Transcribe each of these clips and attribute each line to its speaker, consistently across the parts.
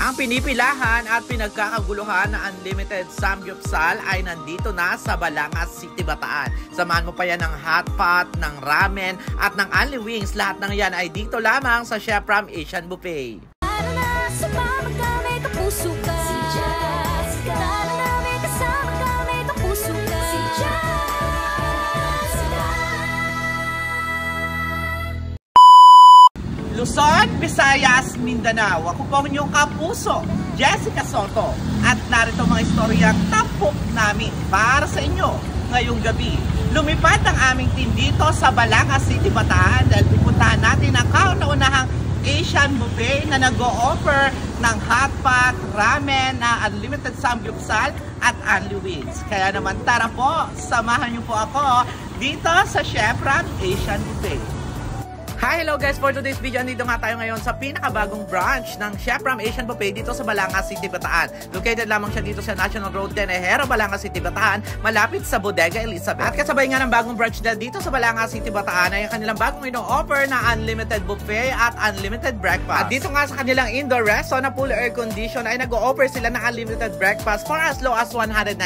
Speaker 1: Ang pinipilahan at pinagkakaguluhan na unlimited samgyupsal ay nandito na sa Balangas City, Bataan. Samahan mo pa yan ng hot pot, ng ramen at ng only wings. Lahat ng yan ay dito lamang sa Chef Ram Asian Buffet. Luzon, Visayas, Mindanao. Ako po inyong kapuso, Jessica Soto. At narito mga istoryang tampok namin para sa inyo ngayong gabi. Lumipad ang aming team dito sa Balangas City, Bataan dahil pupuntahan natin ang kauna-unahang Asian Buffet na nag-o-offer ng hot pot, ramen, na unlimited samgyupsal at only wings. Kaya naman tara po, samahan niyo po ako dito sa Chef Ram Asian Buffet. Hi, hello guys! For today's video, andito nga tayo ngayon sa pinakabagong branch ng Chef Ram Asian Buffet dito sa Balangas City, Bataan. Located lamang siya dito sa National Road 10, Ejero, Balangas City, Bataan, malapit sa Bodega Elizabeth. At kasabay nga ng bagong branch nila dito sa Balangas City, Bataan ay ang kanilang bagong ino-offer na unlimited buffet at unlimited breakfast. At dito nga sa kanilang indoor resto na full air condition ay nag-o-offer sila ng unlimited breakfast for as low as 197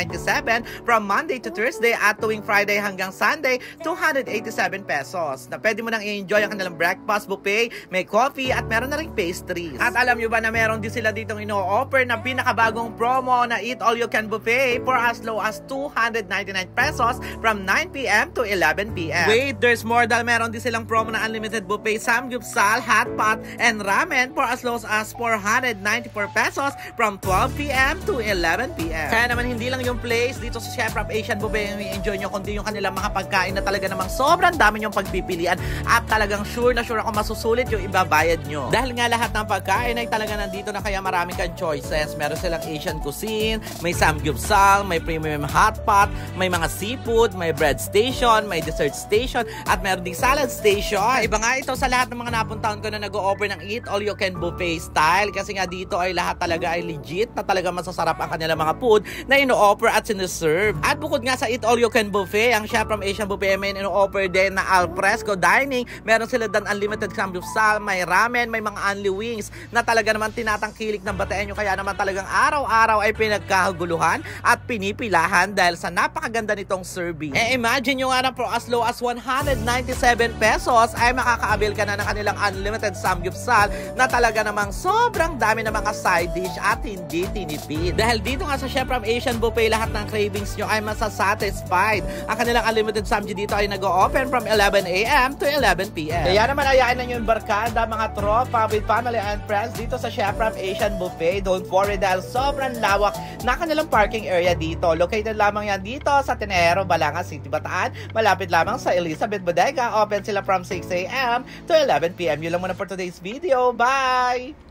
Speaker 1: from Monday to Thursday at tuwing Friday hanggang Sunday, 287 pesos. Na pwede mo nang i-enjoy ang kanilang breakfast buffet, may coffee at meron na ring pastries. At alam nyo ba na meron din sila ditong ino-offer na pinakabagong promo na Eat All You Can Buffet for as low as 299 pesos from 9 p.m. to 11 p.m. Wait, there's more dahil meron din silang promo na unlimited buffet, samgyupsal, hot pot, and ramen for as low as 494 pesos from 12 p.m. to 11 p.m. Kaya naman hindi lang yung place dito sa Chef Ram Asian Buffet yung i-enjoy nyo, kundi yung kanilang mga pagkain na talaga namang sobrang dami yung pagpipilian at talagang sure na sure ako masusulit yung ibabayad nyo. Dahil nga lahat ng pagkain ay talaga nandito na kaya marami kang choices. Meron silang Asian cuisine, may samgyupsal, may premium hot pot, may mga seafood, may bread station, may dessert station, at meron ding salad station. Iba nga ito sa lahat ng mga napuntahan ko na nag-o-offer ng Eat All You Can Buffet style kasi nga dito ay lahat talaga ay legit na talaga masasarap ang kanilang mga food na ino-offer at sineserve. At bukod nga sa Eat All You Can Buffet, ang Chef Ram Asian Buffet may ino-offer din na al fresco dining. Meron sila dan unlimited samgyupsal, may ramen, may mga only wings na talaga naman tinatangkilik ng Bataeño, kaya naman talagang araw-araw ay pinagkahaguluhan at pinipilahan dahil sa napakaganda nitong serving. Imagine nyo nga na for as low as 197 pesos ay makakaabil ka na ng kanilang unlimited samgyupsal na talaga namang sobrang dami ng mga side dish at hindi tinipid. Dahil dito nga sa Chef Ram Asian Buffet, lahat ng cravings nyo ay masasatisfied. Ang kanilang unlimited samgy dito ay nag-o-open from 11 a.m. to 11 p.m. Kaya naman ayain na nyo yung barkada, mga tropa, with family and friends dito sa Chef Ram Asian Buffet. Don't worry dahil sobrang lawak na kanilang parking area dito. Located lamang yan dito sa Tenero, Balangas City, Bataan. Malapit lamang sa Elizabeth Bodega. Open sila from 6 a.m. to 11 p.m. Yun lang muna for today's video. Bye!